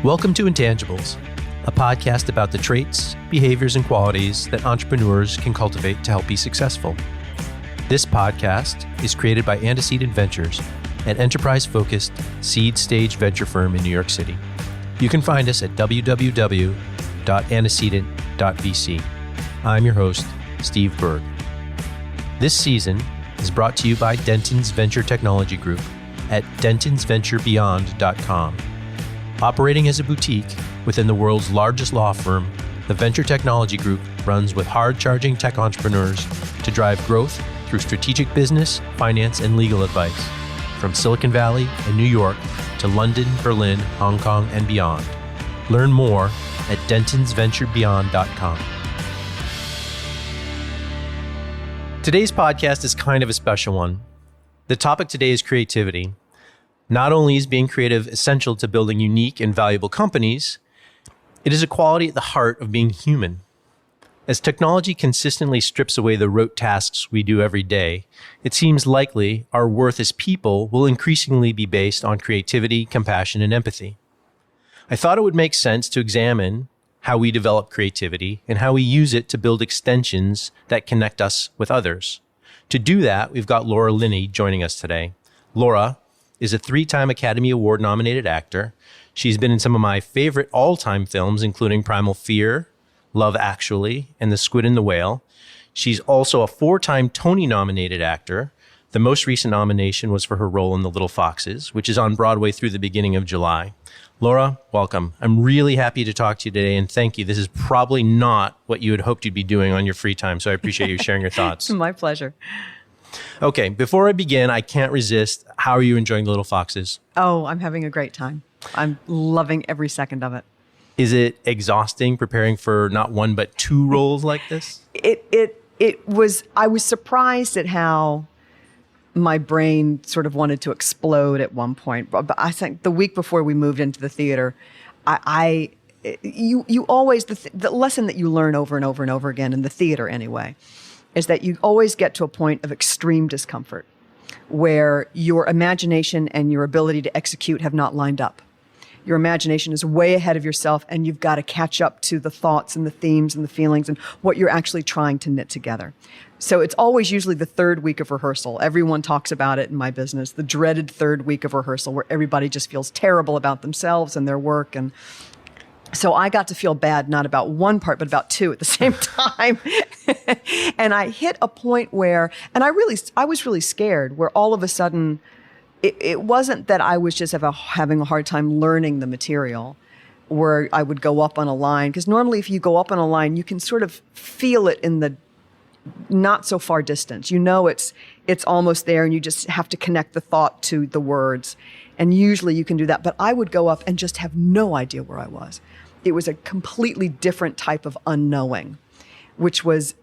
Welcome to Intangibles, a podcast about the traits, behaviors, and qualities that entrepreneurs can cultivate to help be successful. This podcast is created by Antecedent Ventures, an enterprise-focused seed-stage venture firm in New York City. You can find us at www.antecedent.vc. I'm your host, Steve BERG. This season is brought to you by Denton's Venture Technology Group at dentonsventurebeyond.com. Operating as a boutique within the world's largest law firm, the Venture Technology Group runs with hard-charging tech entrepreneurs to drive growth through strategic business, finance, and legal advice, from Silicon Valley and New York to London, Berlin, Hong Kong, and beyond. Learn more at dentonsventurebeyond.com. Today's podcast is kind of a special one. The topic today is creativity. Not only is being creative essential to building unique and valuable companies, it is a quality at the heart of being human. As technology consistently strips away the rote tasks we do every day, it seems likely our worth as people will increasingly be based on creativity, compassion, and empathy. I thought it would make sense to examine how we develop creativity and how we use it to build extensions that connect us with others. To do that, we've got Laura Linney joining us today. Laura is a 3-time Academy Award nominated actor. She's been in some of my favorite all-time films, including Primal Fear, Love Actually, and The Squid and the Whale. She's also a 4-time Tony nominated actor. The most recent nomination was for her role in The Little Foxes, which is on Broadway through the beginning of July. Laura, welcome. I'm really happy to talk to you today, and thank you. This is probably not what you had hoped you'd be doing on your free time, so I appreciate you sharing your thoughts. My pleasure. Okay, before I begin, I can't resist. How are you enjoying The Little Foxes? Oh, I'm having a great time. I'm loving every second of it. Is it exhausting preparing for not one but 2 roles like this? It was. I was surprised at how my brain sort of wanted to explode at one point. But I think the week before we moved into the theater, you always the lesson that you learn over and over and over again in the theater anyway, is that you always get to a point of extreme discomfort where your imagination and your ability to execute have not lined up. Your imagination is way ahead of yourself, and you've got to catch up to the thoughts and the themes and the feelings and what you're actually trying to knit together. So it's always usually the 3rd week of rehearsal. Everyone talks about it in my business, the dreaded 3rd week of rehearsal, where everybody just feels terrible about themselves and their work. And so I got to feel bad, not about one part, but about 2 at the same time. And I hit a point where, and I was really scared, where all of a sudden, it wasn't that I was just having a hard time learning the material, where I would go up on a line. Because normally if you go up on a line, you can sort of feel it in the not so far distance. You know it's almost there, and you just have to connect the thought to the words. And usually you can do that. But I would go up and just have no idea where I was. It was a completely different type of unknowing, which was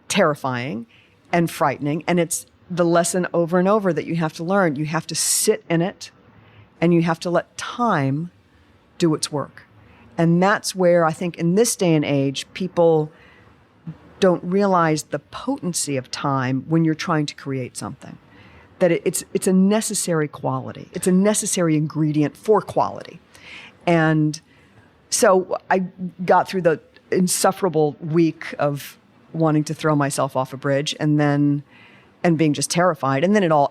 terrifying and frightening. And it's the lesson over and over that you have to learn. You have to sit in it, and you have to let time do its work. And that's where I think in this day and age, people don't realize the potency of time when you're trying to create something. That it's a necessary quality. It's a necessary ingredient for quality. And so I got through the insufferable week of wanting to throw myself off a bridge, and being just terrified. And then it all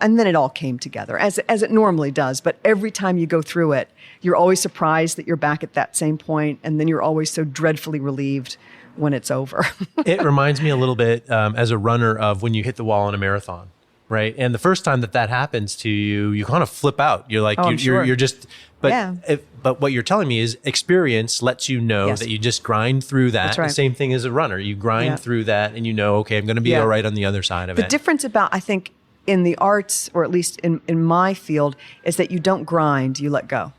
came together as it normally does. But every time you go through it, you're always surprised that you're back at that same point, and then you're always so dreadfully relieved when it's over. It reminds me a little bit as a runner of when you hit the wall in a marathon, right? And the first time that happens to you, you kind of flip out. You're like, you're just, but yeah. But what you're telling me is experience lets you know Yes. that you just grind through that. That's right. The same thing as a runner. You grind through that, and you know, okay, I'm going to be all right on the other side of it. The difference about, I think, in the arts, or at least in my field, is that you don't grind, you let go.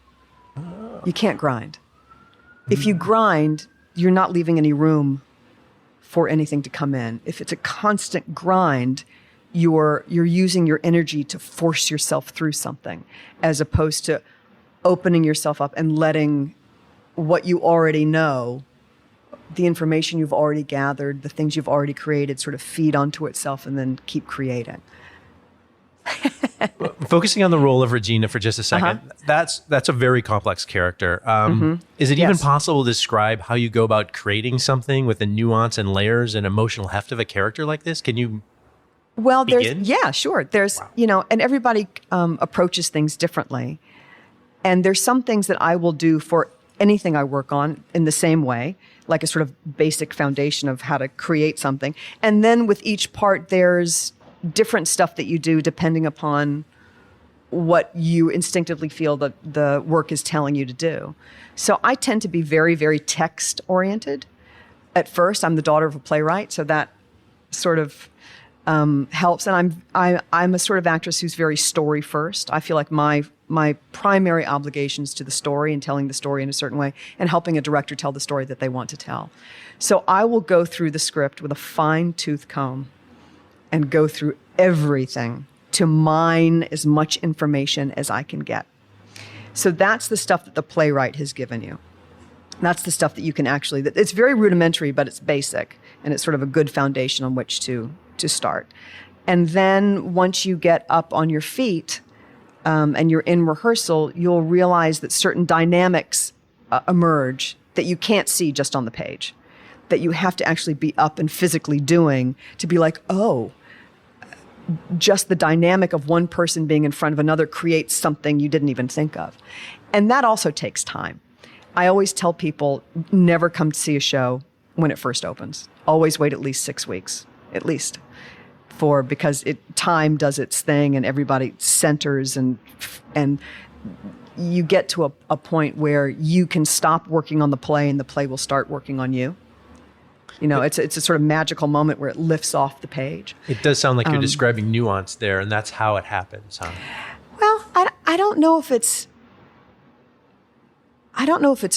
Oh. You can't grind. If you grind, you're not leaving any room for anything to come in. If it's a constant grind, you're using your energy to force yourself through something, as opposed to opening yourself up and letting what you already know, the information you've already gathered, the things you've already created, sort of feed onto itself and then keep creating. Focusing on the role of Regina for just a second, that's a very complex character. Is it even possible to describe how you go about creating something with the nuance and layers and emotional heft of a character like this? Can you begin? Sure. There's, and everybody approaches things differently. And there's some things that I will do for anything I work on in the same way, like a sort of basic foundation of how to create something. And then with each part, there's different stuff that you do depending upon what you instinctively feel that the work is telling you to do. So I tend to be very, very text oriented. At first, I'm the daughter of a playwright, so that sort of helps. And I'm a sort of actress who's very story first. I feel like my primary obligation is to the story and telling the story in a certain way and helping a director tell the story that they want to tell. So I will go through the script with a fine-tooth comb and go through everything to mine as much information as I can get. So that's the stuff that the playwright has given you. That's the stuff that you can actually, it's very rudimentary, but it's basic, and it's sort of a good foundation on which to start. And then once you get up on your feet and you're in rehearsal, you'll realize that certain dynamics emerge that you can't see just on the page, that you have to actually be up and physically doing to be like, oh, just the dynamic of one person being in front of another creates something you didn't even think of. And that also takes time. I always tell people, never come to see a show when it first opens. Always wait at least 6 weeks, at least, because time does its thing and everybody centers and you get to a point where you can stop working on the play and the play will start working on you. It's a sort of magical moment where it lifts off the page. It does sound like you're describing nuance there, and that's how it happens, huh? Well, I don't know if it's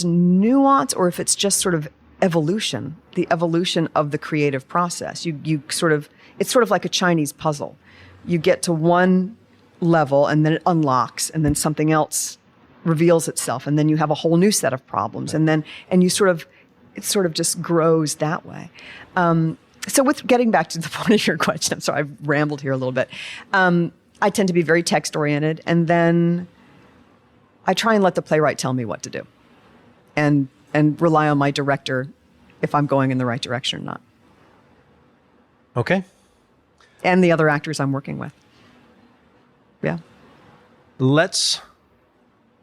nuance or if it's just sort of evolution, the evolution of the creative process. It's sort of like a Chinese puzzle. You get to one level and then it unlocks and then something else reveals itself and then you have a whole new set of problems it sort of just grows that way. So with getting back to the point of your question, I'm sorry, I've rambled here a little bit. I tend to be very text oriented and then I try and let the playwright tell me what to do and rely on my director if I'm going in the right direction or not. Okay. And the other actors I'm working with. Yeah. Let's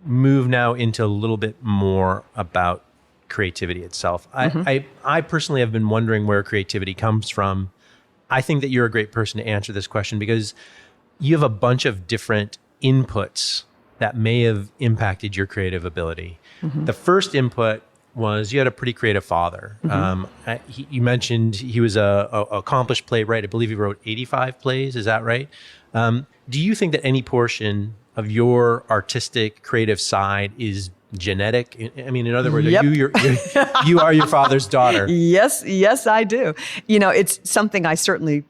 move now into a little bit more about creativity itself. I personally have been wondering where creativity comes from. I think that you're a great person to answer this question because you have a bunch of different inputs that may have impacted your creative ability. The first input was you had a pretty creative father. You mentioned he was a accomplished playwright. I believe he wrote 85 plays. Is that right? Do you think that any portion of your artistic creative side is genetic? I mean, in other words, you are your father's daughter. Yes, I do. It's something I certainly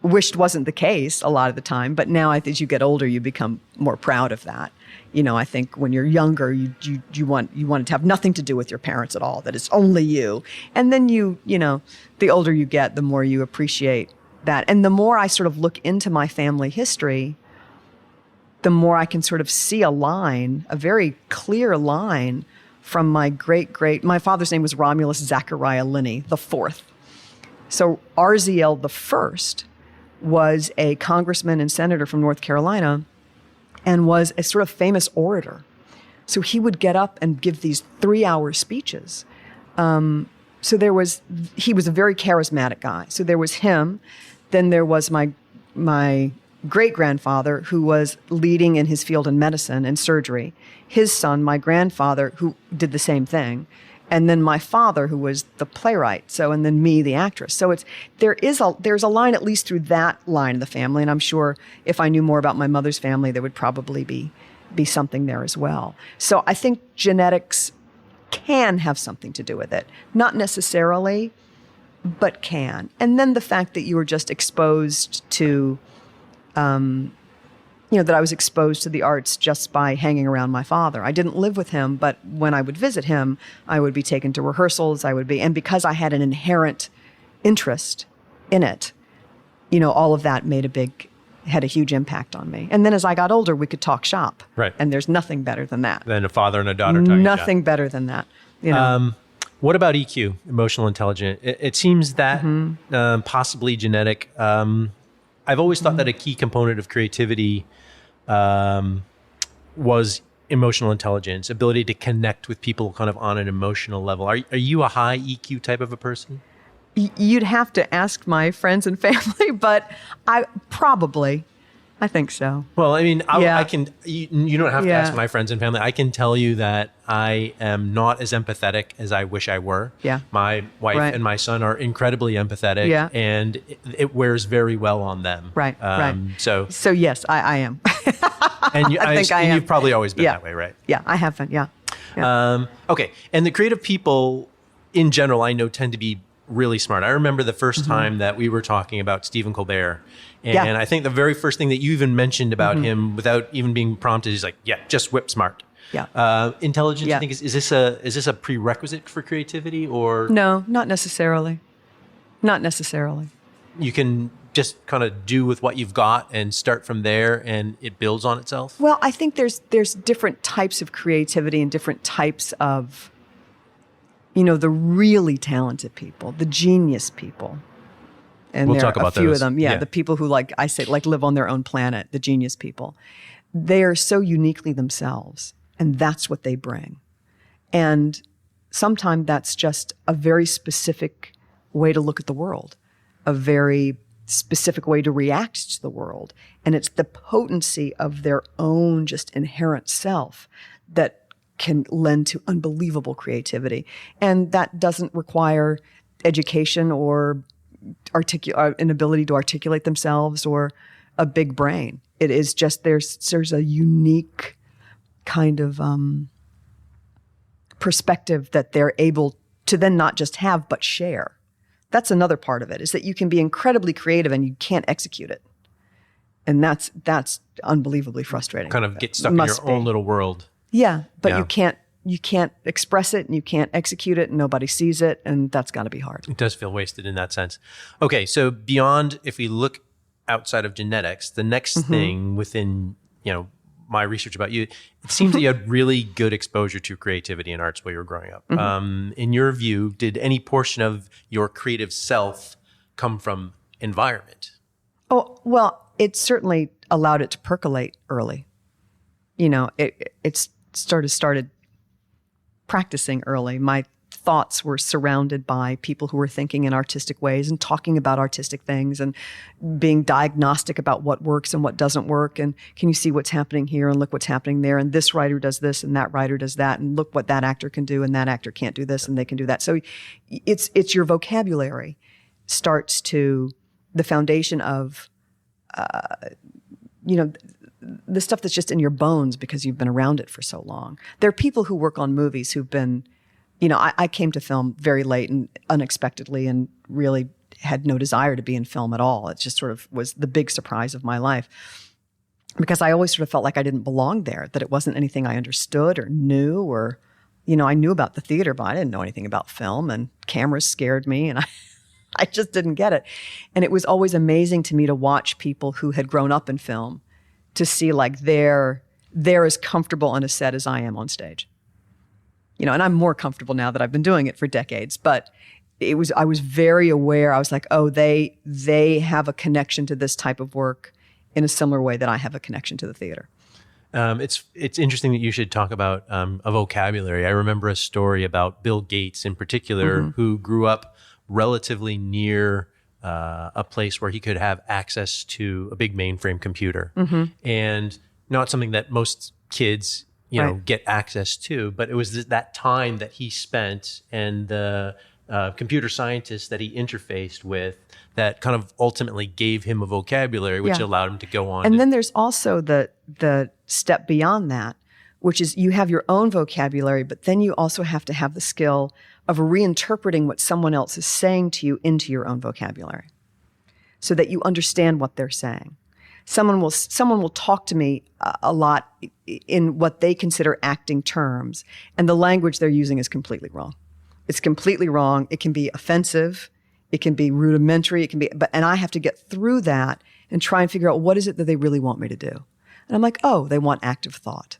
wished wasn't the case a lot of the time, but now as you get older, you become more proud of that. I think when you're younger, you want it to have nothing to do with your parents at all, that it's only you. And then the older you get, the more you appreciate that. And the more I sort of look into my family history, the more I can sort of see a line, a very clear line from my my father's name was Romulus Zachariah Linney, the fourth. So RZL the first was a congressman and senator from North Carolina and was a sort of famous orator. So he would get up and give these 3-hour speeches. So he was a very charismatic guy. So there was him. Then there was my great-grandfather who was leading in his field in medicine and surgery. His son, my grandfather, who did the same thing. And then my father, who was the playwright. And then me, the actress. So there's a line at least through that line of the family. And I'm sure if I knew more about my mother's family, there would probably be something there as well. So I think genetics can have something to do with it. Not necessarily, but can. And then the fact that you were just exposed to, that I was exposed to the arts just by hanging around my father. I didn't live with him, but when I would visit him, I would be taken to rehearsals. And because I had an inherent interest in it, all of that made a big had a huge impact on me. And then as I got older, we could talk shop. Right. And there's nothing better than that. Then a father and a daughter talking Nothing shop. better than that. You know? What about EQ, emotional intelligence? It seems that possibly genetic. I've always thought that a key component of creativity was emotional intelligence, ability to connect with people kind of on an emotional level. Are you a high EQ type of a person? You'd have to ask my friends and family, but I think so. Well, I mean, Yeah. I can. You don't have to Yeah. ask my friends and family. I can tell you that I am not as empathetic as I wish I were. Yeah. My wife Right. and my son are incredibly empathetic, Yeah. and it wears very well on them. Right, right. So yes, I am. and you, I think I am. You've probably always been Yeah. that way, right? Yeah, I have been. Yeah. Okay. And the creative people in general, I know, tend to be really smart. I remember the first time that we were talking about Stephen Colbert. And Yeah. I think the very first thing that you even mentioned about him without even being prompted is like, yeah, just whip smart. Yeah. Intelligence, Yeah. I think, is this a prerequisite for creativity, or No, not necessarily. Not necessarily. you can just kind of do with what you've got and start from there and it builds on itself? Well, I think there's different types of creativity and different types of, the really talented people, the genius people. And We'll there talk are about a few those. of them. Yeah, Yeah. the people who live on their own planet, the genius people. They are so uniquely themselves, and that's what they bring. And sometimes that's just a very specific way to look at the world, a very specific way to react to the world. And it's the potency of their own just inherent self that can lend to unbelievable creativity. And that doesn't require education or an ability to articulate themselves or a big brain. It is just there's a unique kind of perspective that they're able to then not just have but share. That's another part of it, is that you can be incredibly creative and you can't execute it. And that's unbelievably frustrating. Kind of get stuck in your own little world. Yeah, but Yeah. you can't express it and you can't execute it and nobody sees it, and that's got to be hard. It does feel wasted in that sense. Okay, so beyond, if we look outside of genetics, the next thing within, my research about you, it seems that you had really good exposure to creativity and arts while you were growing up. In your view, did any portion of your creative self come from environment? Oh, well, it certainly allowed it to percolate early. It started practicing early. My thoughts were surrounded by people who were thinking in artistic ways and talking about artistic things and being diagnostic about what works and what doesn't work. And can you see what's happening here and look what's happening there? And this writer does this and that writer does that. And look what that actor can do and that actor can't do this and they can do that. So it's your vocabulary starts to the foundation of, the stuff that's just in your bones because you've been around it for so long. There are people who work on movies who've been, I came to film very late and unexpectedly and really had no desire to be in film at all. It just sort of was the big surprise of my life because I always sort of felt like I didn't belong there, that it wasn't anything I understood or knew or, I knew about the theater, but I didn't know anything about film, and cameras scared me and I just didn't get it. And it was always amazing to me to watch people who had grown up in film to see like they're as comfortable on a set as I am on stage. And I'm more comfortable now that I've been doing it for decades, but I was very aware. I was like, oh, they have a connection to this type of work in a similar way that I have a connection to the theater. It's interesting that you should talk about a vocabulary. I remember a story about Bill Gates in particular, who grew up relatively near a place where he could have access to a big mainframe computer, and not something that most kids, get access to. But it was that time that he spent and the computer scientists that he interfaced with that kind of ultimately gave him a vocabulary, which allowed him to go on. And then there's also the step beyond that, which is you have your own vocabulary, but then you also have to have the skill of reinterpreting what someone else is saying to you into your own vocabulary so that you understand what they're saying. Someone will talk to me a lot in what they consider acting terms, and the language they're using is completely wrong. It's completely wrong. It can be offensive. It can be rudimentary. And I have to get through that and try and figure out what is it that they really want me to do. And I'm like, oh, they want active thought.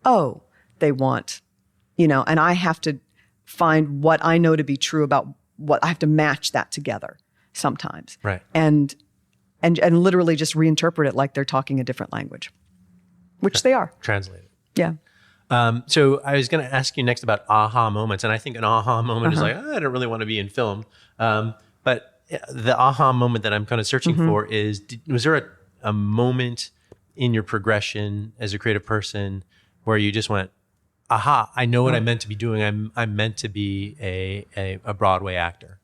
Oh, they want, and I have to find what I know to be true about what I have to match that together sometimes. Right. And literally just reinterpret it like they're talking a different language, which they are. Translate it. Yeah. So I was going to ask you next about aha moments. And I think an aha moment is like, I don't really want to be in film. But the aha moment that I'm kind of searching for is, was there a moment in your progression as a creative person where you just went, aha, I know what I'm meant to be doing. I'm meant to be a Broadway actor.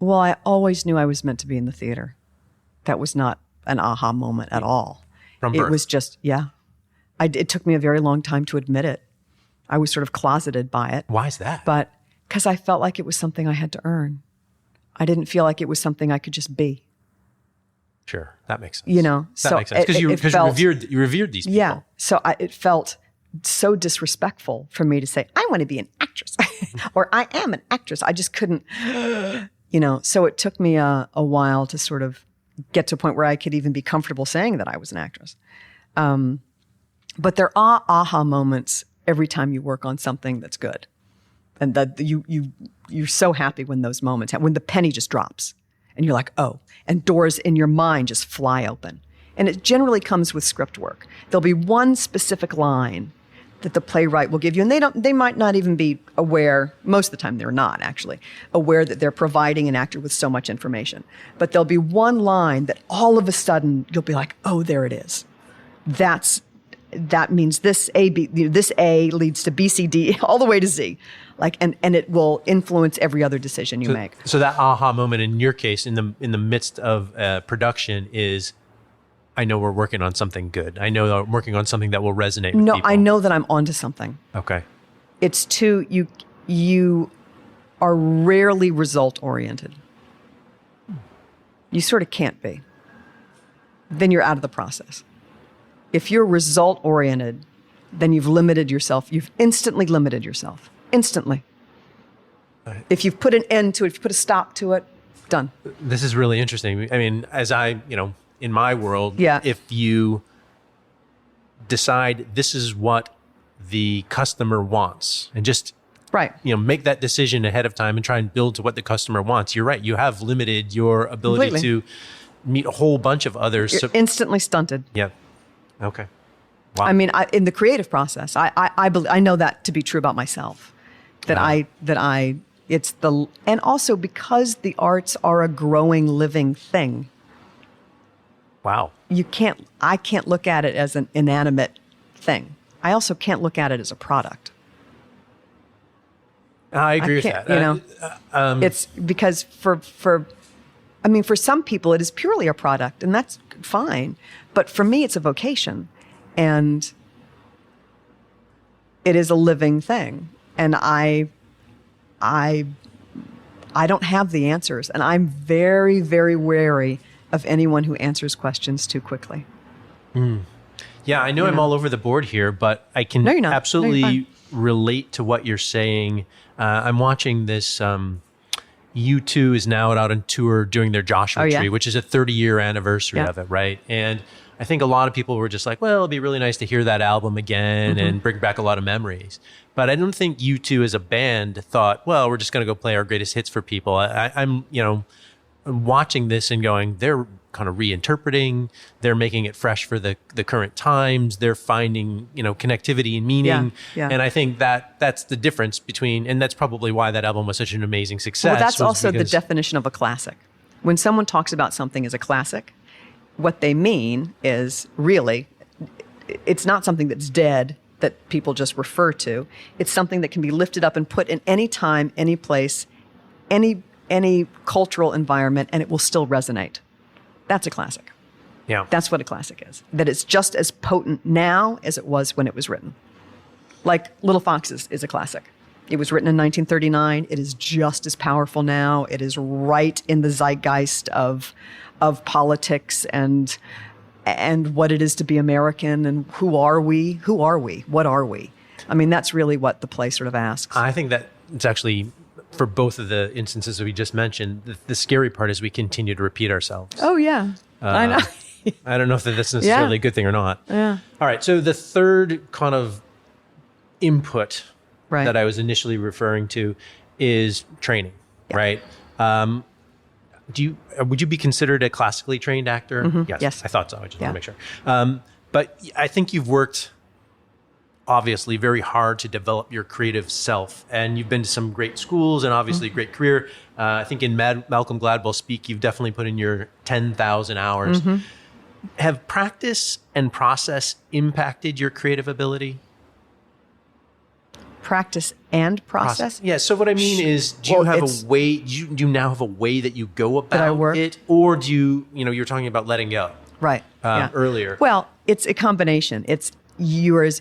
Well, I always knew I was meant to be in the theater. That was not an aha moment at all. From birth. It was just, it took me a very long time to admit it. I was sort of closeted by it. Why is that? But because I felt like it was something I had to earn. I didn't feel like it was something I could just be. Sure, that makes sense. That makes sense because you revered these people. Yeah, so it felt so disrespectful for me to say I want to be an actress or I am an actress. I just couldn't, So it took me a while to sort of get to a point where I could even be comfortable saying that I was an actress. But there are aha moments every time you work on something that's good, and that you're so happy when those moments happen, when the penny just drops. And you're like, oh, and doors in your mind just fly open. And it generally comes with script work. There'll be one specific line that the playwright will give you, and they might not even be aware, most of the time they're not actually, aware that they're providing an actor with so much information. But there'll be one line that all of a sudden you'll be like, oh, there it is. That means this A leads to B, C, D, all the way to Z. And it will influence every other decision you make. So that aha moment in your case, in the midst of production, is, I know we're working on something good. I know I'm working on something that will resonate with people. I know that I'm onto something. Okay. It's you are rarely result oriented. You sort of can't be. Then you're out of the process. If you're result oriented, then you've limited yourself. You've instantly limited yourself. Instantly. Right. If you've put an end to it, if you put a stop to it, done. This is really interesting. I mean, as in my world, if you decide this is what the customer wants and just make that decision ahead of time and try and build to what the customer wants, you're right. You have limited your ability to meet a whole bunch of others. You're instantly stunted. Yeah. Okay. Wow. I mean, in the creative process, I know that to be true about myself. And also because the arts are a growing, living thing. Wow. I can't look at it as an inanimate thing. I also can't look at it as a product. I agree with that. It's because for some people it is purely a product, and that's fine. But for me, it's a vocation, and it is a living thing. And I don't have the answers, and I'm very, very wary of anyone who answers questions too quickly. Yeah, I know I'm all over the board here, but I can absolutely relate to what you're saying. I'm watching this. U2 is now out on tour doing their Joshua Tree, which is a 30-year anniversary of it, right? And I think a lot of people were just like, well, it'd be really nice to hear that album again and bring back a lot of memories. But I don't think U2 as a band thought, well, we're just going to go play our greatest hits for people. I'm watching this and going, they're kind of reinterpreting, they're making it fresh for the current times, they're finding, connectivity and meaning. Yeah. And I think that's the difference between, and that's probably why that album was such an amazing success. Well, that's also the definition of a classic. When someone talks about something as a classic, what they mean is really, it's not something that's dead that people just refer to. It's something that can be lifted up and put in any time, any place, any cultural environment, and it will still resonate. That's a classic. Yeah. That's what a classic is. That it's just as potent now as it was when it was written. Like Little Foxes is a classic. It was written in 1939. It is just as powerful now. It is right in the zeitgeist of politics and what it is to be American and who are we? Who are we? What are we? I mean, that's really what the play sort of asks. I think that it's actually, for both of the instances that we just mentioned, the scary part is we continue to repeat ourselves. Oh, yeah. I know. I don't know if that's necessarily a good thing or not. Yeah. All right. So the third kind of input Right. that I was initially referring to is training, right? Would you be considered a classically trained actor? Yes. I thought so. I just want to make sure. But I think you've worked obviously very hard to develop your creative self, and you've been to some great schools and obviously a great career. I think in Malcolm Gladwell speak, you've definitely put in your 10,000 hours. Have practice and process impacted your creative ability? Practice and process? Yeah. So what I mean is, do you have a way? Do you now have a way that you go about it, or do you? You're talking about letting go, right? Earlier. Well, it's a combination. It's yours.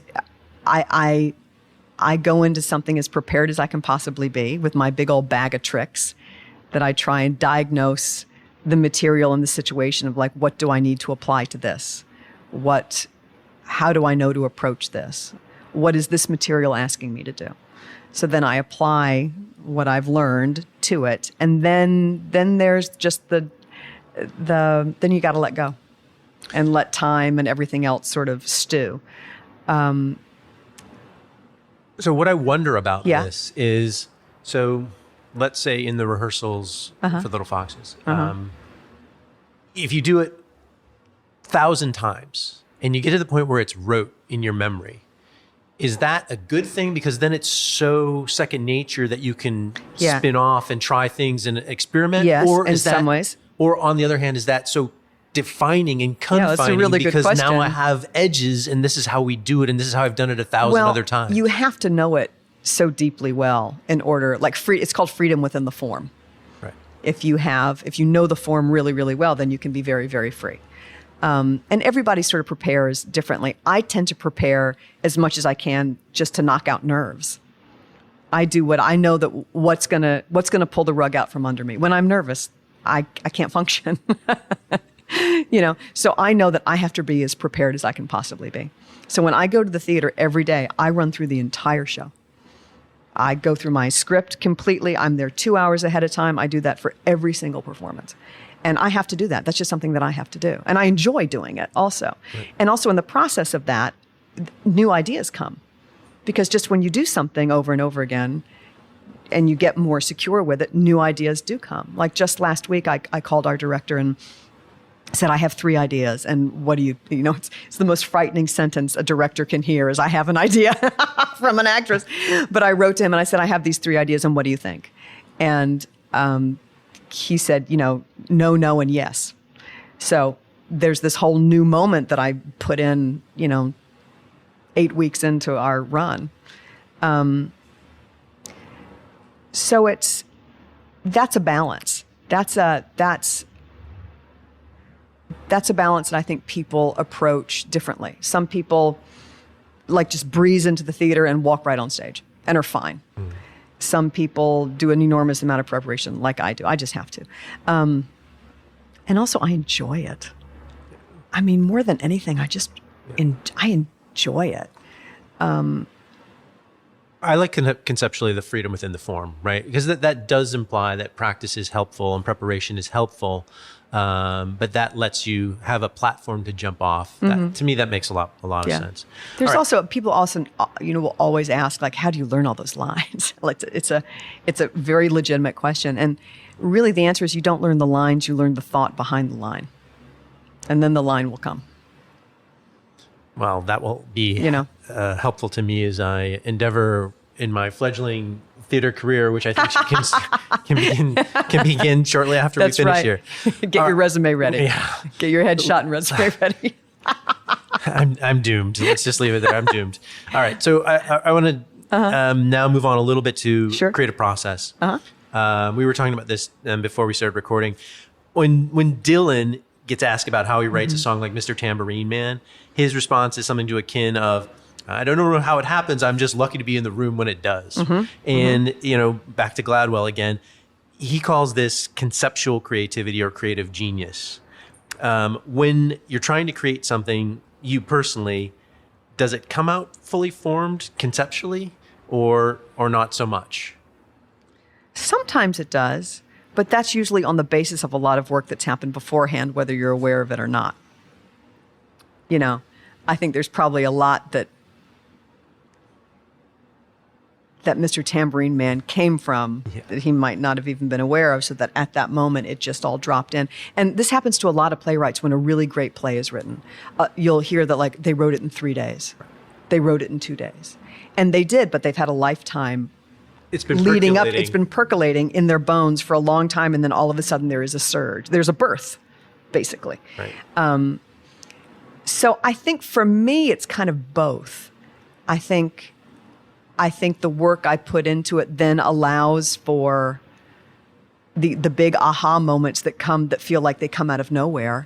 I go into something as prepared as I can possibly be with my big old bag of tricks that I try and diagnose the material and the situation of, like, what do I need to apply to this? How do I know to approach this? What is this material asking me to do? So then I apply what I've learned to it. And then there's just then you got to let go and let time and everything else sort of stew. So what I wonder about this is, so let's say in the rehearsals for Little Foxes, if you do it 1,000 times and you get to the point where it's rote in your memory, is that a good thing? Because then it's so second nature that you can spin off and try things and experiment? Yes, or in is that, some ways. Or on the other hand, is that so defining and confining that's a really good because question. now I have edges and this is how we do it and this is how I've done it 1,000 other times? You have to know it so deeply well in order, it's called freedom within the form. Right. If you know the form really, really well, then you can be very, very free. And everybody sort of prepares differently. I tend to prepare as much as I can just to knock out nerves. I do what I know that what's gonna pull the rug out from under me. When I'm nervous, I can't function. So I know that I have to be as prepared as I can possibly be. So when I go to the theater every day, I run through the entire show. I go through my script completely. I'm there 2 hours ahead of time. I do that for every single performance. And I have to do that. That's just something that I have to do. And I enjoy doing it also. Right. And also in the process of that, new ideas come. Because just when you do something over and over again and you get more secure with it, new ideas do come. Like just last week, I called our director and said, I have 3 ideas. And what do it's the most frightening sentence a director can hear is, I have an idea from an actress. But I wrote to him and I said, I have these 3 ideas and what do you think? And he said, no, no, and yes. So there's this whole new moment that I put in, 8 weeks into our run. So that's a balance. That's a balance that I think people approach differently. Some people just breeze into the theater and walk right on stage and are fine. Some people do an enormous amount of preparation like I do. I just have to. And also I enjoy it. I mean, more than anything, I enjoy it. I like conceptually the freedom within the form, right? Because that does imply that practice is helpful and preparation is helpful, but that lets you have a platform to jump off. That, to me, that makes a lot of sense. There's also people also will always ask, like, how do you learn all those lines? It's a very legitimate question, and really the answer is you don't learn the lines, you learn the thought behind the line, and then the line will come. Well, that will be helpful to me as I endeavor in my fledgling theater career, which I think can begin shortly after we finish here. Get your resume ready. Yeah. Get your headshot and resume ready. I'm doomed. Let's just leave it there. I'm doomed. All right. So I want to now move on a little bit to creative process. We were talking about this before we started recording. When Dylan gets asked about how he writes a song like Mr. Tambourine Man, his response is something to akin of, I don't know how it happens. I'm just lucky to be in the room when it does. And, back to Gladwell again, he calls this conceptual creativity or creative genius. When you're trying to create something, you personally, does it come out fully formed conceptually or not so much? Sometimes it does. But that's usually on the basis of a lot of work that's happened beforehand, whether you're aware of it or not. You know, I think there's probably a lot that Mr. Tambourine Man came from that he might not have even been aware of, so that at that moment it just all dropped in. And this happens to a lot of playwrights when a really great play is written. You'll hear that, like, they wrote it in 3 days. They wrote it in 2 days. And they did, but they've had a lifetime leading up. It's been percolating in their bones for a long time, and then all of a sudden there is a surge. There's a birth, basically. Right. So I think for me, it's kind of both. I think the work I put into it then allows for the big aha moments that feel like they come out of nowhere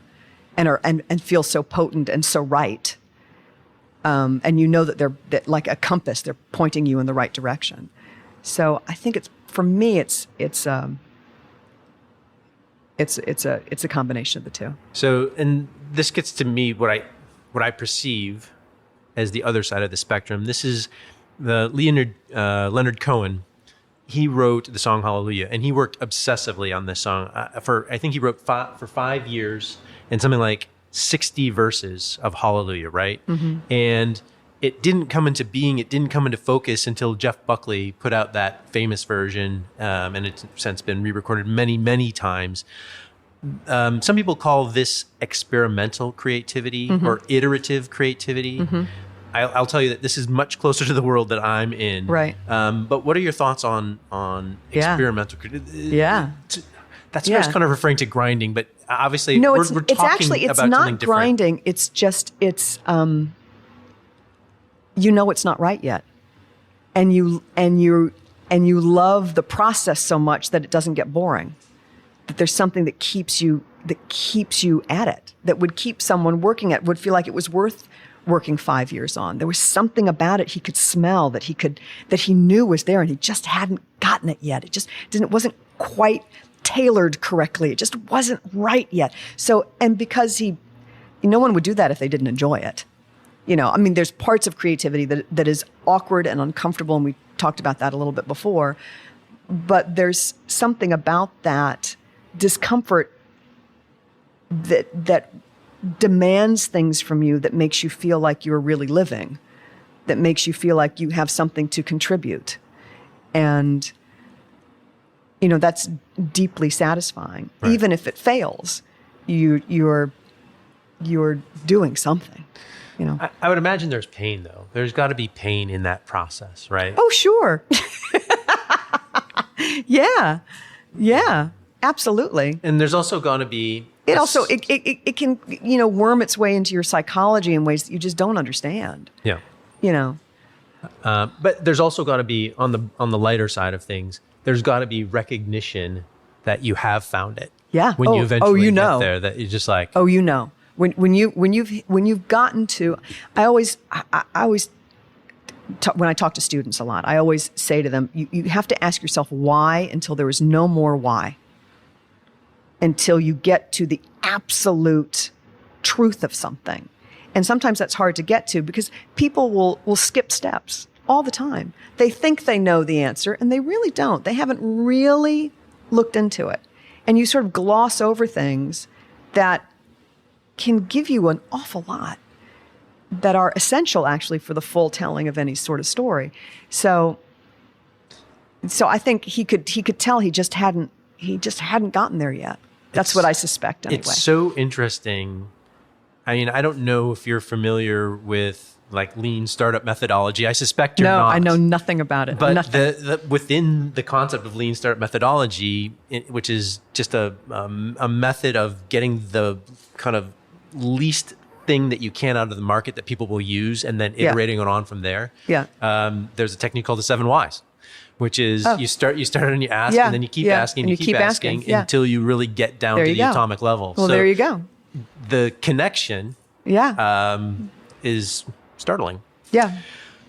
and feel so potent and so right. And you know that they're like a compass, they're pointing you in the right direction. So I think for me it's a combination of the two. So, and this gets to me what I perceive as the other side of the spectrum. This is the Leonard Cohen. He wrote the song Hallelujah, and he worked obsessively on this song. I think he wrote for 5 years and something like 60 verses of Hallelujah, right? Mm-hmm. And it didn't come into being, it didn't come into focus until Jeff Buckley put out that famous version, and it's since been re-recorded many, many times. Some people call this experimental creativity or iterative creativity. Mm-hmm. I'll tell you that this is much closer to the world that I'm in. Right. But what are your thoughts on experimental creativity? Yeah. That's what I was kind of referring to grinding, but obviously no, we're talking actually, it's about not something different. grinding. It's just, it's not right yet. And you love the process so much that it doesn't get boring. That there's something that keeps you at it, that would keep someone working at, would feel like it was worth working 5 years on. There was something about it he could smell, that he knew was there, and he just hadn't gotten it yet. It wasn't quite tailored correctly. It just wasn't right yet. So, and because no one would do that if they didn't enjoy it. You know, I mean, there's parts of creativity that is awkward and uncomfortable, and we talked about that a little bit before. But there's something about that discomfort that demands things from you, that makes you feel like you're really living, that makes you feel like you have something to contribute. And, you know, that's deeply satisfying. Right. Even if it fails, you're doing something. You know, I would imagine there's pain, though. There's got to be pain in that process, right? Oh, sure. Yeah, absolutely. And there's also going to be... It can, you know, worm its way into your psychology in ways that you just don't understand. Yeah. You know. But there's also got to be, on the lighter side of things, there's got to be recognition that you have found it. Yeah. When you eventually get there, that you're just like... Oh, you know. When you've gotten to, I always when I talk to students a lot, I always say to them, you have to ask yourself why until there is no more why. Until you get to the absolute truth of something. And sometimes that's hard to get to because people will skip steps all the time. They think they know the answer and they really don't. They haven't really looked into it. And you sort of gloss over things that can give you an awful lot, that are essential actually for the full telling of any sort of story. So I think he could tell he just hadn't gotten there yet. That's what I suspect anyway. It's so interesting. I mean, I don't know if you're familiar with like lean startup methodology. I suspect you're not. No, I know nothing about it. But nothing. within the concept of lean startup methodology, which is just a method of getting the kind of least thing that you can out of the market that people will use and then iterating it on from there. Yeah. There's a technique called the 7 whys. Which is you start and you ask and then you keep asking and you keep asking until you really get down to the atomic level. Well, so there you go. The connection is startling. Yeah.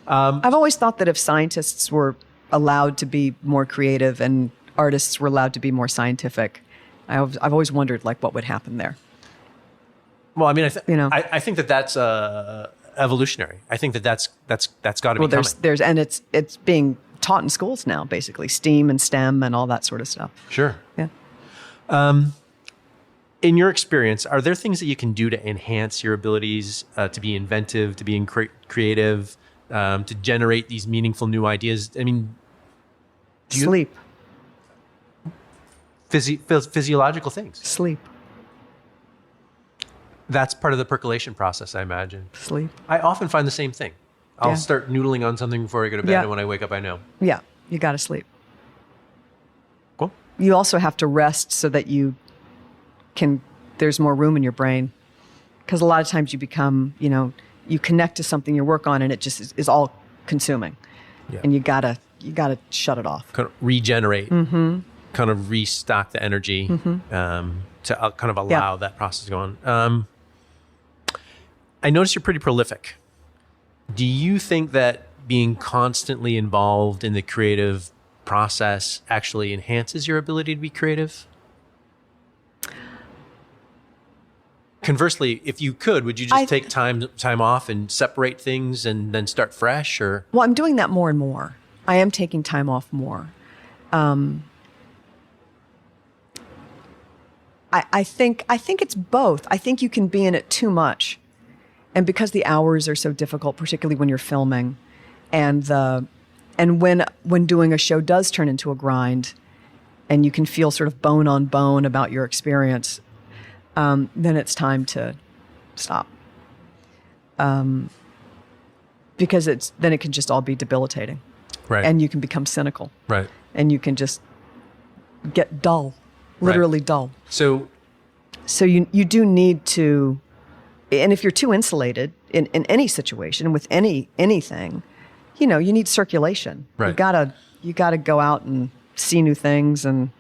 I've always thought that if scientists were allowed to be more creative and artists were allowed to be more scientific, I've always wondered like what would happen there. Well, I mean, I think that's evolutionary. I think that's got to be coming. There's and it's being taught in schools now, basically STEAM and STEM and all that sort of stuff. Sure. Yeah. In your experience, are there things that you can do to enhance your abilities to be inventive, to be creative, to generate these meaningful new ideas? I mean, Sleep. Physiological things. Sleep. That's part of the percolation process, I imagine. Sleep. I often find the same thing. I'll Yeah. start noodling on something before I go to bed, Yeah. and when I wake up, I know. Yeah, you got to sleep. Cool. You also have to rest so that there's more room in your brain. Because a lot of times you become, you connect to something you work on and it just is all consuming. Yeah. And you gotta shut it off. Kind of regenerate, kind of restock the energy to kind of allow that process to go on. I notice you're pretty prolific. Do you think that being constantly involved in the creative process actually enhances your ability to be creative? Conversely, if you could, would you just take time off and separate things and then start fresh? Or Well, I'm doing that more and more. I am taking time off more. I think it's both. I think you can be in it too much. And because the hours are so difficult, particularly when you're filming, and when doing a show does turn into a grind, and you can feel sort of bone on bone about your experience, then it's time to stop. Because then it can just all be debilitating. right, And you can become cynical. right. And you can just get dull, literally dull. So So you do need to, and if you're too insulated in any situation with anything, you need circulation. Right. You gotta go out and see new things and.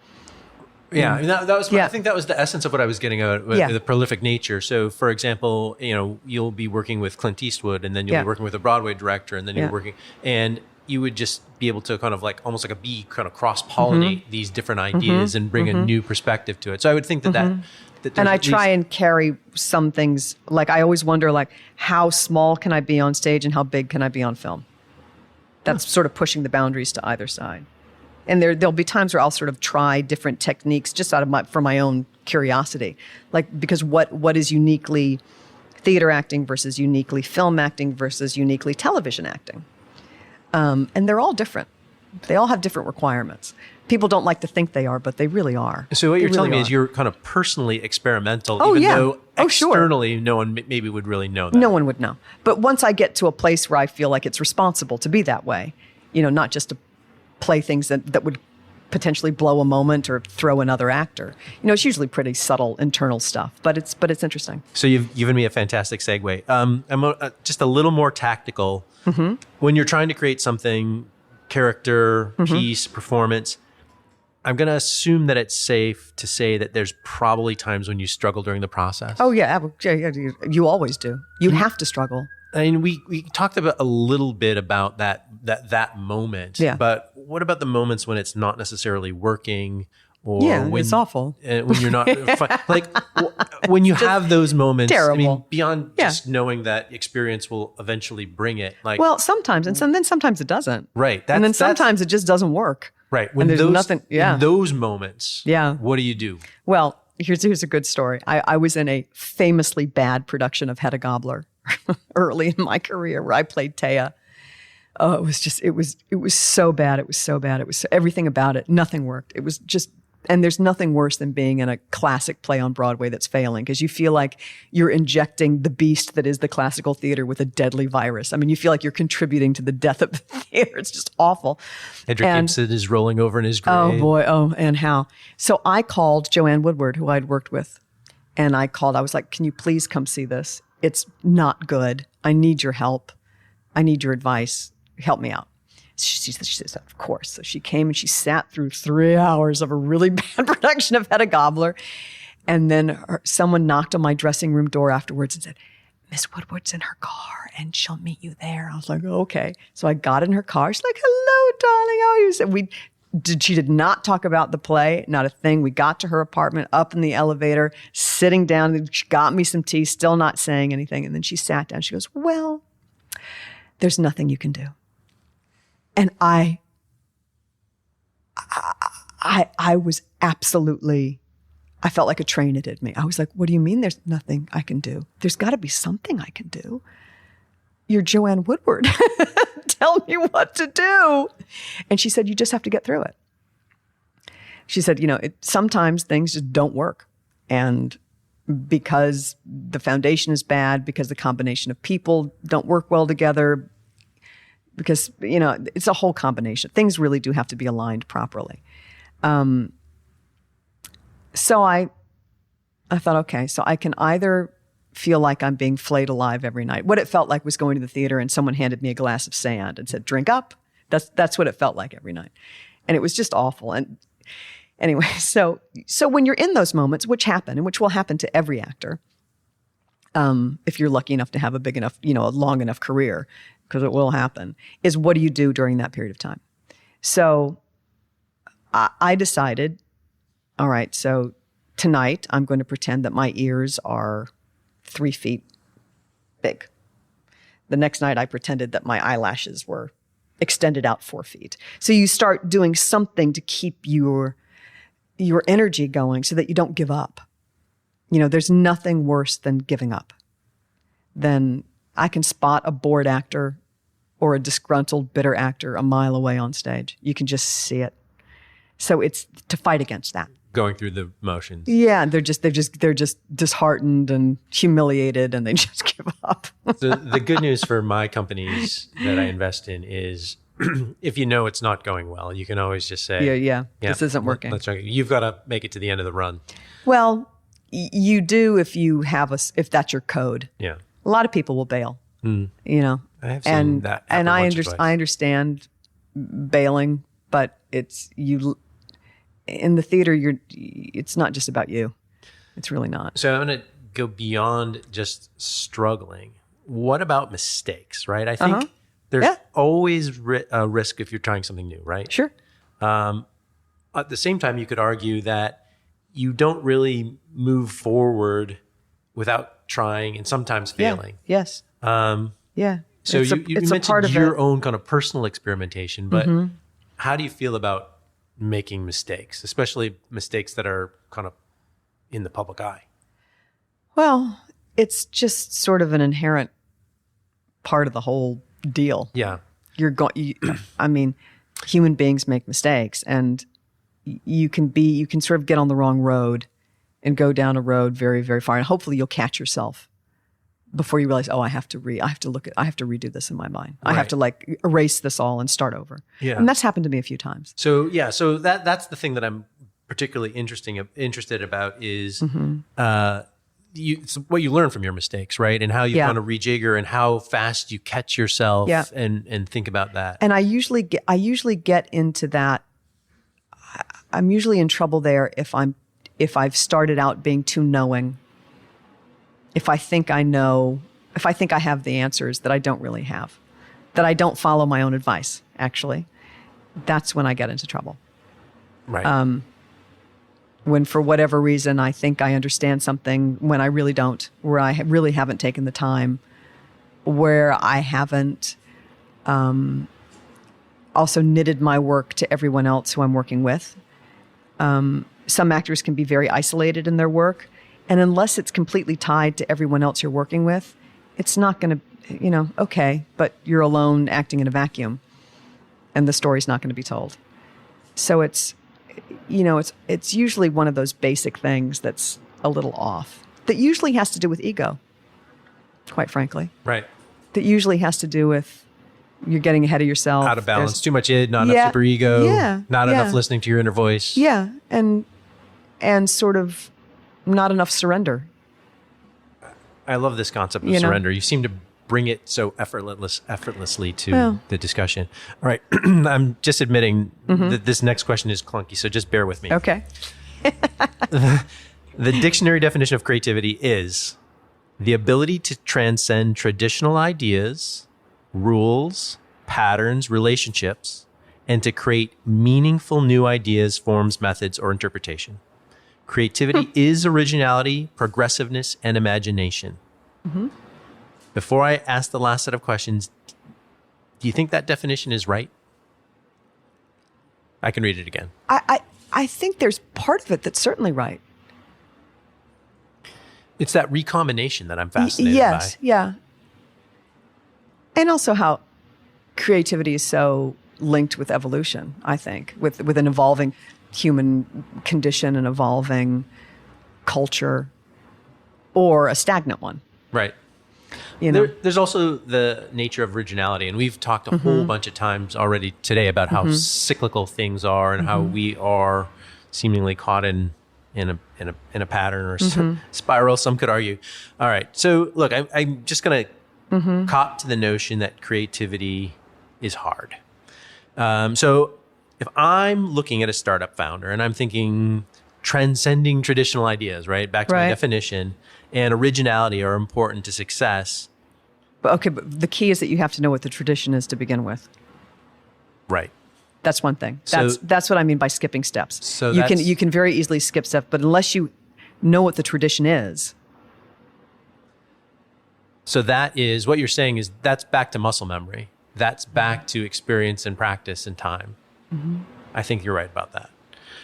yeah, I mean, that was. Yeah. I think that was the essence of what I was getting at with Yeah. the prolific nature. So, for example, you'll be working with Clint Eastwood, and then you'll Yeah. be working with a Broadway director, and then you're Yeah. working, and you would just be able to kind of like almost like a bee, kind of cross pollinate these different ideas and bring a new perspective to it. So, I would think that that And I there's these- try and carry some things. Like I always wonder, like how small can I be on stage and how big can I be on film? That's sort of pushing the boundaries to either side. And there'll be times where I'll sort of try different techniques just for my own curiosity. Like, because what is uniquely theater acting versus uniquely film acting versus uniquely television acting? And they're all different. They all have different requirements. People don't like to think they are, but they really are. So what They you're telling really me is are. you're kind of personally experimental, Oh, even yeah. though Oh, sure. externally no one maybe would really know that. No one would know. But once I get to a place where I feel like it's responsible to be that way, not just to play things that would potentially blow a moment or throw another actor. It's usually pretty subtle internal stuff, but it's interesting. So you've given me a fantastic segue. I'm just a little more tactical. When you're trying to create something, character, piece, performance, I'm going to assume that it's safe to say that there's probably times when you struggle during the process. Oh yeah, you always do. You have to struggle. I mean, we talked about a little bit about that moment. Yeah. But what about the moments when it's not necessarily working, or when it's awful. when you're not when you have those moments? terrible. I mean, beyond Yeah. just knowing that experience will eventually bring it. Like, Well, sometimes, and then sometimes it doesn't. right. And then sometimes it just doesn't work. right. and there's nothing- yeah. in those moments. Yeah. What do you do? Well, here's a good story. I was in a famously bad production of Hedda Gabler early in my career where I played Thea. Oh, it was so bad. It was so bad. It was everything about it. Nothing worked. It was just, and there's nothing worse than being in a classic play on Broadway that's failing because you feel like you're injecting the beast that is the classical theater with a deadly virus. I mean, you feel like you're contributing to the death of the theater. It's just awful. Edric Gibson is rolling over in his grave. Oh boy, and how. So I called Joanne Woodward, who I'd worked with, and I was like, can you please come see this? It's not good. I need your help. I need your advice. Help me out. She said, of course. So she came and she sat through 3 hours of a really bad production of Hedda Gabler. And then someone knocked on my dressing room door afterwards and said, Miss Woodward's in her car and she'll meet you there. I was like, okay. So I got in her car. She's like, hello, darling. How are you? So she did not talk about the play, not a thing. We got to her apartment, up in the elevator, sitting down. She got me some tea, still not saying anything. And then she sat down. She goes, well, there's nothing you can do. And I was absolutely I felt like a train had hit me. I was like, what do you mean there's nothing I can do? There's got to be something I can do. You're Joanne Woodward. Tell me what to do. And she said, you just have to get through it. She said, sometimes things just don't work. And because the foundation is bad, because the combination of people don't work well together, because, it's a whole combination. Things really do have to be aligned properly. So I thought, okay, so I can either feel like I'm being flayed alive every night. What it felt like was going to the theater and someone handed me a glass of sand and said, drink up. That's what it felt like every night. And it was just awful. And anyway, so when you're in those moments, which happen and which will happen to every actor, if you're lucky enough to have a big enough, a long enough career, because it will happen, is what do you do during that period of time? So I decided, all right, so tonight I'm going to pretend that my ears are 3 feet big. The next night I pretended that my eyelashes were extended out 4 feet. So you start doing something to keep your energy going so that you don't give up. There's nothing worse than giving up. Then I can spot a bored actor or a disgruntled, bitter actor a mile away on stage. You can just see it. So it's to fight against that. Going through the motions. Yeah, they're just disheartened and humiliated, and they just give up. So the good news for my companies that I invest in is, if it's not going well, you can always just say, "Yeah, this isn't working." You've got to make it to the end of the run. Well, you do if if that's your code. Yeah, a lot of people will bail. I have seen that happen I understand bailing, but it's you. In the theater, it's not just about you. It's really not. So I'm going to go beyond just struggling. What about mistakes, right? I think there's always a risk if you're trying something new, right? Sure. At the same time, you could argue that you don't really move forward without trying and sometimes failing. Yeah. Yes. Yeah. So you mentioned your own kind of personal experimentation, but how do you feel about making mistakes, especially mistakes that are kind of in the public eye? Well, it's just sort of an inherent part of the whole deal. Yeah. Human beings make mistakes, and you can sort of get on the wrong road and go down a road very, very far. And hopefully you'll catch yourself before you realize, I have to redo this in my mind. Right. I have to erase this all and start over. Yeah. And that's happened to me a few times. So that's the thing that I'm particularly interested about is what you learn from your mistakes, right? And how you kind of rejigger and how fast you catch yourself and think about that. And I usually get into that. I'm usually in trouble there if I've started out being too knowing. If I think I know, if I think I have the answers that I don't really have, that I don't follow my own advice, actually, that's when I get into trouble. Right. When for whatever reason I think I understand something when I really don't, where I really haven't taken the time, where I haven't also knitted my work to everyone else who I'm working with. Some actors can be very isolated in their work. And unless it's completely tied to everyone else you're working with, it's not going to, okay, but you're alone acting in a vacuum and the story's not going to be told. So it's usually one of those basic things that's a little off. That usually has to do with ego, quite frankly. Right. That usually has to do with you're getting ahead of yourself. Out of balance, too much id, not enough super ego, not enough listening to your inner voice. Yeah, and sort of not enough surrender. I love this concept of surrender. You seem to bring it so effortlessly to the discussion. All right. I'm just admitting that this next question is clunky, so just bear with me. Okay. The dictionary definition of creativity is the ability to transcend traditional ideas, rules, patterns, relationships, and to create meaningful new ideas, forms, methods, or interpretation. Creativity is originality, progressiveness, and imagination. Mm-hmm. Before I ask the last set of questions, do you think that definition is right? I can read it again. I think there's part of it that's certainly right. It's that recombination that I'm fascinated Yes, by. yeah. And also how creativity is so linked with evolution, I think, with an evolving human condition, an evolving culture, or a stagnant one. Right. You know? There's also the nature of originality, and we've talked a whole bunch of times already today about how cyclical things are and how we are seemingly caught in a pattern or spiral. Some could argue. All right, so look, I'm just going to cop to the notion that creativity is hard. So if I'm looking at a startup founder and I'm thinking transcending traditional ideas, right? Back to my definition, and originality are important to success. But the key is that you have to know what the tradition is to begin with. Right. That's one thing. So- That's what I mean by skipping steps. So you can very easily skip steps, but unless you know what the tradition is. So that is, what you're saying is that's back to muscle memory. That's back to experience and practice and time. I think you're right about that.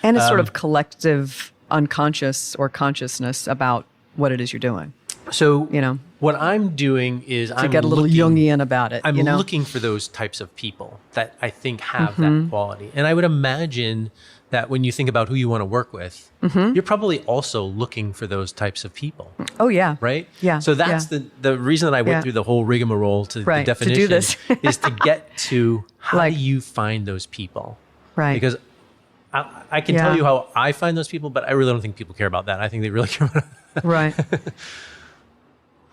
And a sort of collective unconscious or consciousness about what it is you're doing. So, You know, what I'm doing is to get a little Jungian about it. I'm you know? looking for those types of people that I think have that quality. And I would imagine that when you think about who you want to work with, you're probably also looking for those types of people. Oh, yeah. Right? Yeah. So that's the reason that I went through the whole rigmarole to the Right, to definition do this. is to get to how Like- do you find those people? Right. Because I can tell you how I find those people, but I really don't think people care about that. I think they really care about Right.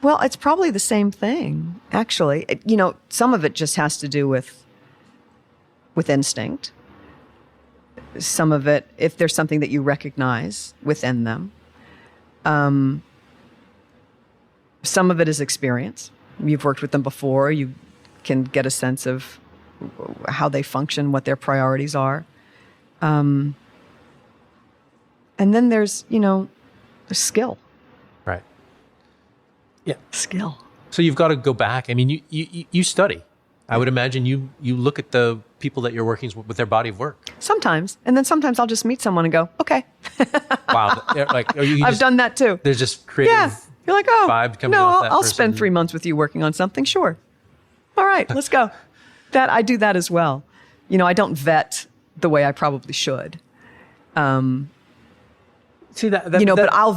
Well, it's probably the same thing, actually. Some of it just has to do with instinct. Some of it, if there's something that you recognize within them. Some of it is experience. You've worked with them before. You can get a sense of how they function, what their priorities are. And then there's, skill. Right. Yeah. Skill. So you've got to go back. I mean, you study. I would imagine you look at the people that you're working with their body of work. Sometimes. And then sometimes I'll just meet someone and go, okay. Wow. I've done that too. There's just creative Yeah. You're like, oh, vibe coming no, off that I'll person. spend 3 months with you working on something. Sure. All right, let's go. I do that as well. I don't vet the way I probably should. See that, But I'll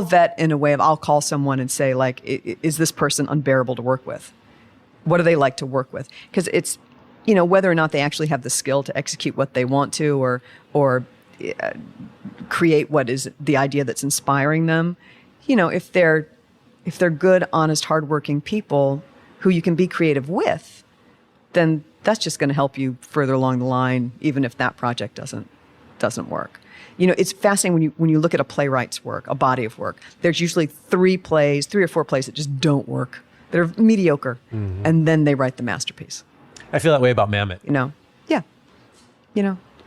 vet in a way of I'll call someone and say, like, is this person unbearable to work with? What do they like to work with? Because it's, whether or not they actually have the skill to execute what they want to or create what is the idea that's inspiring them. If they're good, honest, hardworking people who you can be creative with, then that's just going to help you further along the line, even if that project doesn't work. It's fascinating when you look at a playwright's work, a body of work. There's usually 3 or 4 plays that just don't work. They're mediocre, and then they write the masterpiece. I feel that way about Mammoth. Yeah,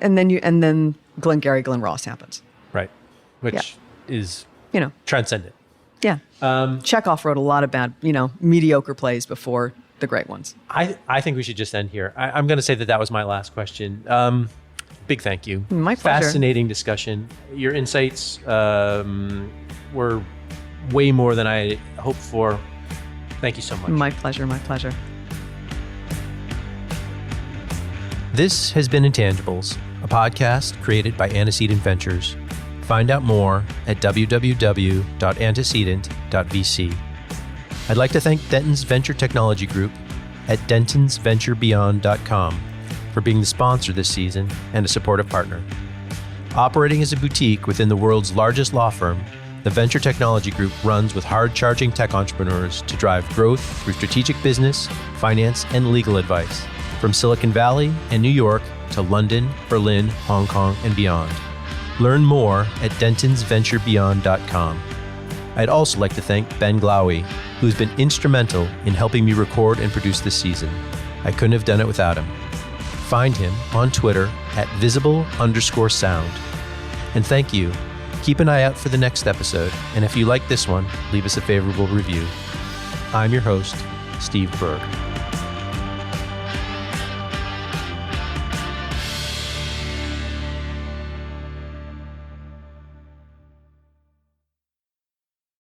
and then Glenn Ross happens. Right. Which is transcendent. Yeah. Chekhov wrote a lot of bad, mediocre plays before the great ones. I think we should just end here. I'm going to say that was my last question. Big thank you. My pleasure. Fascinating discussion. Your insights were way more than I hoped for. Thank you so much. My pleasure. My pleasure. This has been Intangibles, a podcast created by Antecedent Ventures. Find out more at www.antecedent.vc. I'd like to thank Denton's Venture Technology Group at dentonsventurebeyond.com for being the sponsor this season and a supportive partner. Operating as a boutique within the world's largest law firm, the Venture Technology Group runs with hard-charging tech entrepreneurs to drive growth through strategic business, finance, and legal advice, from Silicon Valley and New York to London, Berlin, Hong Kong, and beyond. Learn more at dentonsventurebeyond.com. I'd also like to thank Ben Glowy, who's been instrumental in helping me record and produce this season. I couldn't have done it without him. Find him on Twitter at visible_sound. And thank you. Keep an eye out for the next episode, and if you like this one, leave us a favorable review. I'm your host, Steve BERG.